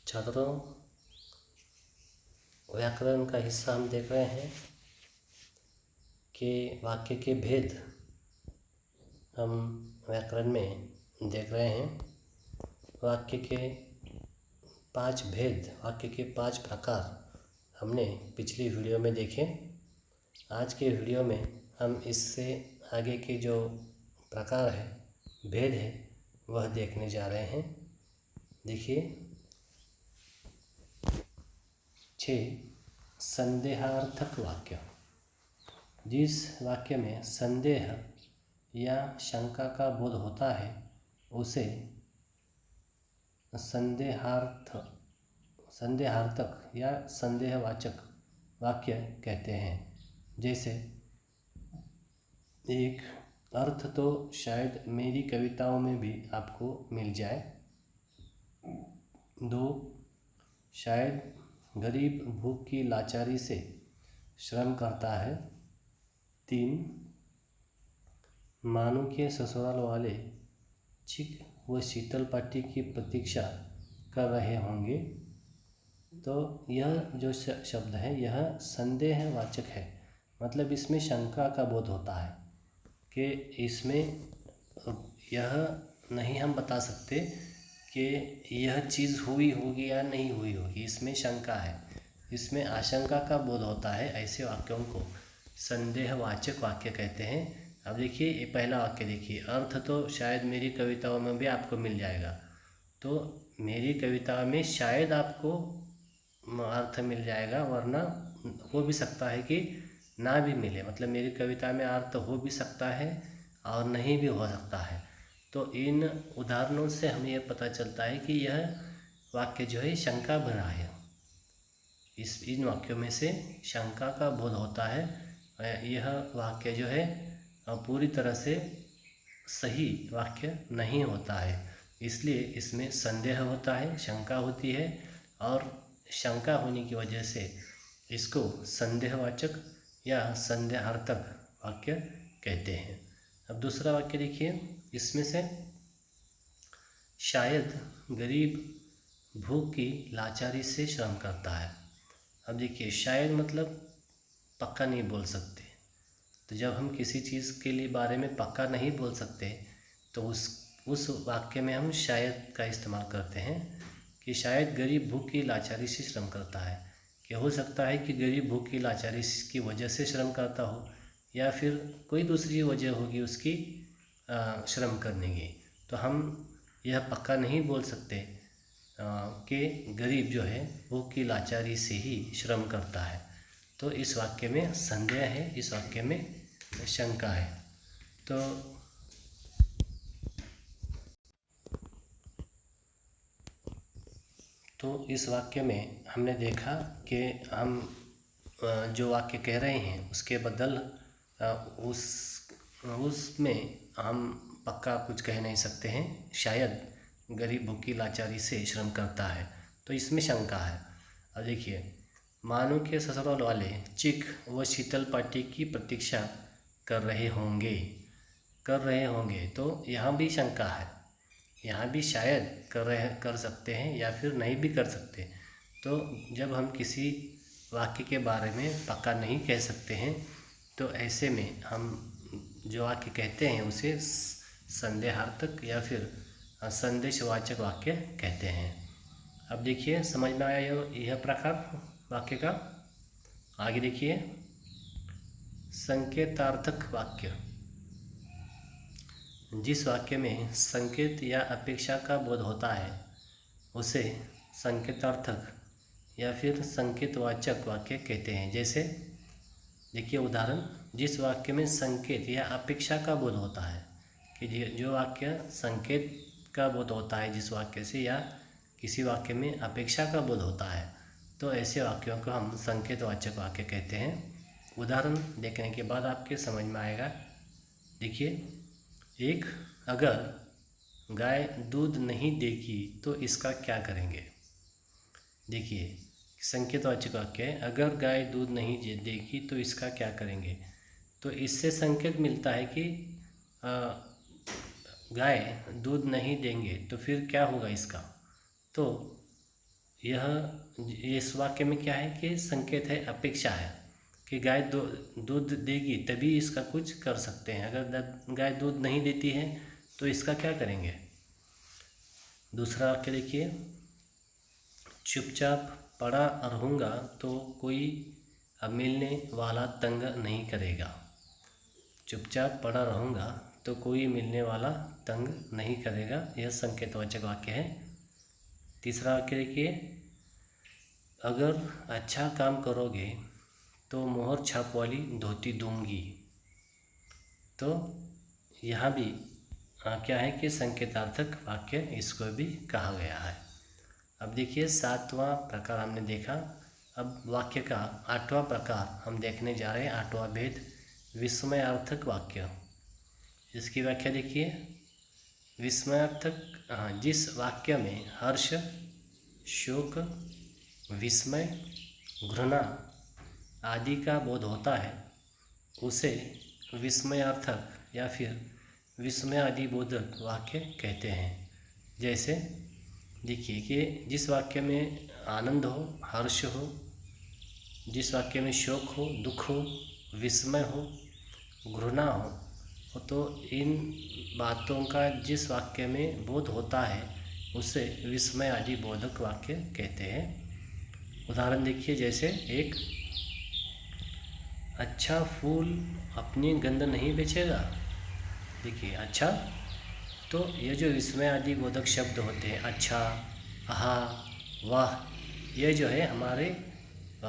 छात्रों, व्याकरण का हिस्सा हम देख रहे हैं कि वाक्य के भेद हम व्याकरण में देख रहे हैं। वाक्य के 5 भेद, वाक्य के 5 प्रकार हमने पिछली वीडियो में देखे। आज के वीडियो में हम इससे आगे के जो प्रकार है, भेद है, वह देखने जा रहे हैं। देखिए, 6 संदेहार्थक वाक्य। जिस वाक्य में संदेह या शंका का बोध होता है उसे संदेहार्थक या संदेहवाचक वाक्य कहते हैं। जैसे, एक, अर्थ तो शायद मेरी कविताओं में भी आपको मिल जाए। 2, शायद गरीब भूख की लाचारी से श्रम करता है। 3, मानू के ससुराल वाले चिक व शीतल पाटी की प्रतीक्षा कर रहे होंगे। तो यह जो शब्द है यह संदेहवाचक है, मतलब इसमें शंका का बोध होता है कि इसमें यह नहीं हम बता सकते कि यह चीज़ हुई होगी या नहीं हुई होगी, इसमें शंका है, इसमें आशंका का बोध होता है। ऐसे वाक्यों को संदेहवाचक वाक्य कहते हैं। अब देखिए, ये पहला वाक्य देखिए, अर्थ तो शायद मेरी कविताओं में भी आपको मिल जाएगा। तो मेरी कविता में शायद आपको अर्थ मिल जाएगा, वरना हो भी सकता है कि ना भी मिले, मतलब मेरी कविता में अर्थ हो भी सकता है और नहीं भी हो सकता है। तो इन उदाहरणों से हमें यह पता चलता है कि यह वाक्य जो है शंका भरा है। इन वाक्यों में से शंका का बोध होता है। यह वाक्य जो है पूरी तरह से सही वाक्य नहीं होता है, इसलिए इसमें संदेह होता है, शंका होती है, और शंका होने की वजह से इसको संदेहवाचक या संदेहार्थक वाक्य कहते हैं। अब दूसरा वाक्य देखिए, इसमें से शायद गरीब भूख की लाचारी से श्रम करता है। अब देखिए, शायद मतलब पक्का नहीं बोल सकते। तो जब हम किसी चीज़ के लिए बारे में पक्का नहीं बोल सकते तो उस वाक्य में हम शायद का इस्तेमाल करते हैं कि शायद गरीब भूख की लाचारी से श्रम करता है। कि हो सकता है कि गरीब भूख की लाचारी की वजह से श्रम करता हो, या फिर कोई दूसरी वजह होगी उसकी श्रम करने की। तो हम यह पक्का नहीं बोल सकते कि गरीब जो है भूख की लाचारी से ही श्रम करता है। तो इस वाक्य में संदेह है, इस वाक्य में शंका है। तो इस वाक्य में हमने देखा कि हम जो वाक्य कह रहे हैं उसके बदल उसमें हम पक्का कुछ कह नहीं सकते हैं। शायद गरीब भूख की लाचारी से श्रम करता है, तो इसमें शंका है। अब देखिए, मानू के ससुराल वाले चिक व शीतल पाटी की प्रतीक्षा कर रहे होंगे। तो यहाँ भी शंका है, यहाँ भी शायद कर सकते हैं या फिर नहीं भी कर सकते। तो जब हम किसी वाक्य के बारे में पक्का नहीं कह सकते हैं तो ऐसे में हम जो वाक्य कहते हैं उसे संदेहार्थक या फिर संदेशवाचक वाक्य कहते हैं। अब देखिए, समझ में आया यह प्रकार वाक्य का। आगे देखिए, संकेतार्थक वाक्य। जिस वाक्य में संकेत या अपेक्षा का बोध होता है उसे संकेतार्थक या फिर संकेतवाचक वाक्य कहते हैं। जैसे देखिए उदाहरण, जिस वाक्य में संकेत या अपेक्षा का बोध होता है, कि जो वाक्य संकेत का बोध होता है जिस वाक्य से, या किसी वाक्य में अपेक्षा का बोध होता है, तो ऐसे वाक्यों को हम संकेतवाचक वाक्य कहते हैं। उदाहरण देखने के बाद आपके समझ में आएगा। देखिए, एक, अगर गाय दूध नहीं देगी तो इसका क्या करेंगे। देखिए, संकेतवाचक वाक्य है, अगर गाय दूध नहीं देगी तो इसका क्या करेंगे। तो इससे संकेत मिलता है कि गाय दूध नहीं देंगे तो फिर क्या होगा इसका। तो इस वाक्य में क्या है कि संकेत है, अपेक्षा है कि गाय दूध देगी तभी इसका कुछ कर सकते हैं। अगर गाय दूध नहीं देती है तो इसका क्या करेंगे। दूसरा वाक्य देखिए, चुपचाप पड़ा रहूँगा तो कोई मिलने वाला तंग नहीं करेगा। चुपचाप पड़ा रहूँगा तो कोई मिलने वाला तंग नहीं करेगा, यह संकेतवाचक वाक्य है। तीसरा वाक्य देखिए, अगर अच्छा काम करोगे तो मोहर छाप वाली धोती दूंगी। तो यहाँ भी क्या है कि संकेतार्थक वाक्य इसको भी कहा गया है। अब देखिए 7वां प्रकार हमने देखा। अब वाक्य का 8वां प्रकार हम देखने जा रहे हैं, 8वां भेद, विस्मयार्थक वाक्य। इसकी व्याख्या देखिए, विस्मयार्थक जिस वाक्य में हर्ष, शोक, विस्मय, घृणा आदि का बोध होता है उसे विस्मयार्थक या फिर विस्मय आदि बोधक वाक्य कहते हैं। जैसे देखिए कि जिस वाक्य में आनंद हो, हर्ष हो, जिस वाक्य में शोक हो, दुख हो, विस्मय हो, घृणा हो, तो इन बातों का जिस वाक्य में बोध होता है उसे विस्मय आदि बोधक वाक्य कहते हैं। उदाहरण देखिए, जैसे एक, अच्छा फूल अपनी गंध नहीं बेचेगा। देखिए अच्छा, तो ये जो विस्मय आदि बोधक शब्द होते हैं, अच्छा, आहा, वाह, ये जो है हमारे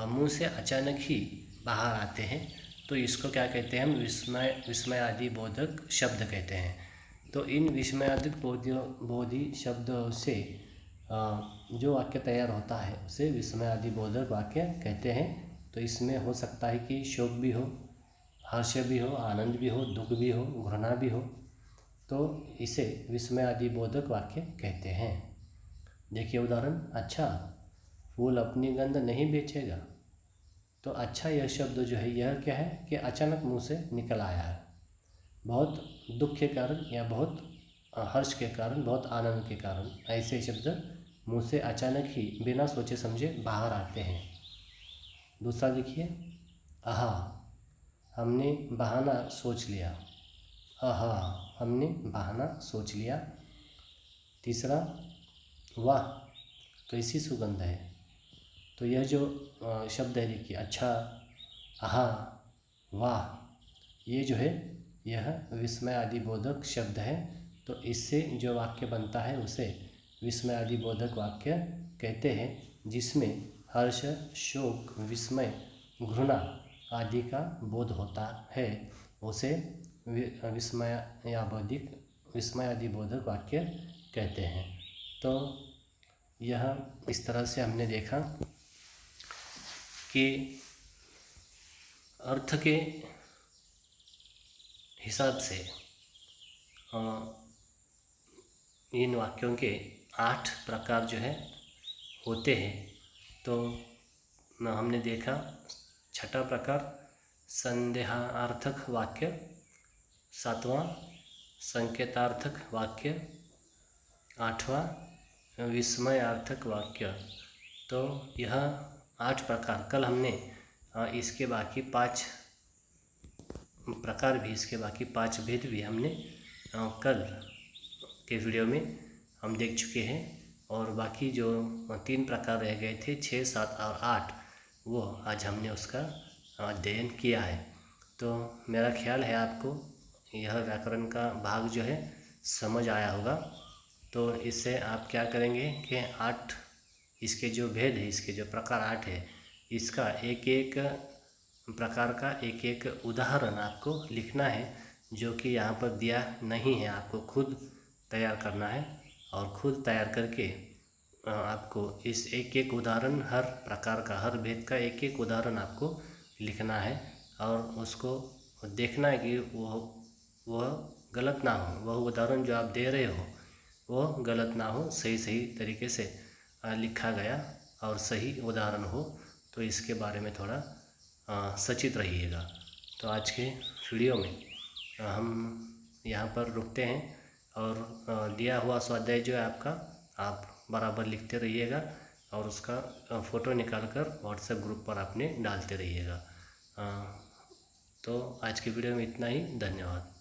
मुंह से अचानक ही बाहर आते हैं, तो इसको क्या कहते हैं हम, विस्मय आदि बोधक शब्द कहते हैं। तो इन विस्मयादिक बोधि शब्दों से जो वाक्य तैयार होता है उसे विस्मय आदि बोधक वाक्य कहते हैं। तो इसमें हो सकता है कि शोक भी हो, हर्ष भी हो, आनंद भी हो, दुख भी हो, घृणा भी हो, तो इसे विस्मय आदि बोधक वाक्य कहते हैं। देखिए उदाहरण, अच्छा फूल अपनी गंध नहीं बेचेगा। तो अच्छा यह शब्द जो है यह क्या है कि अचानक मुंह से निकल आया है, बहुत दुख के कारण या बहुत हर्ष के कारण, बहुत आनंद के कारण ऐसे शब्द मुंह से अचानक ही बिना सोचे समझे बाहर आते हैं। दूसरा देखिए, आहा, हमने बहाना सोच लिया। आहा, हमने बहाना सोच लिया। तीसरा, वाह, कैसी सुगंध है। तो यह जो शब्द है देखिए, अच्छा, आहा, वाह, ये जो है यह विस्मय आदि बोधक शब्द है। तो इससे जो वाक्य बनता है उसे विस्मय आदि बोधक वाक्य कहते हैं, जिसमें हर्ष, शोक, विस्मय, घृणा आदि का बोध होता है, उसे विस्मय आदि बोधक वाक्य कहते हैं। तो यह इस तरह से हमने देखा कि अर्थ के हिसाब से इन वाक्यों के 8 प्रकार जो है होते हैं। तो हमने देखा 6ठा प्रकार संदेहार्थक वाक्य, 7वां संकेतार्थक वाक्य, 8वां विस्मयार्थक वाक्य। तो यह 8 प्रकार, कल हमने इसके बाकी 5 प्रकार भी, इसके बाकी 5 भेद भी हमने कल के वीडियो में हम देख चुके हैं। और बाकी जो 3 प्रकार रह गए थे, 6, 7 और 8, वो आज हमने उसका अध्ययन किया है। तो मेरा ख्याल है आपको यह व्याकरण का भाग जो है समझ आया होगा। तो इससे आप क्या करेंगे कि 8 इसके जो भेद है, इसके जो प्रकार 8 है, इसका एक एक प्रकार का एक एक उदाहरण आपको लिखना है, जो कि यहाँ पर दिया नहीं है। आपको खुद तैयार करना है और खुद तैयार करके आपको इस एक एक उदाहरण, हर प्रकार का, हर भेद का एक एक उदाहरण आपको लिखना है और उसको देखना है कि वह गलत ना हो, वह उदाहरण जो आप दे रहे हो वह गलत ना हो, सही तरीके से लिखा गया और सही उदाहरण हो। तो इसके बारे में थोड़ा सचेत रहिएगा। तो आज के वीडियो में हम यहाँ पर रुकते हैं और दिया हुआ स्वाध्याय जो है आपका, आप बराबर लिखते रहिएगा और उसका फ़ोटो निकाल कर व्हाट्सएप ग्रुप पर आपने डालते रहिएगा। तो आज की वीडियो में इतना ही। धन्यवाद।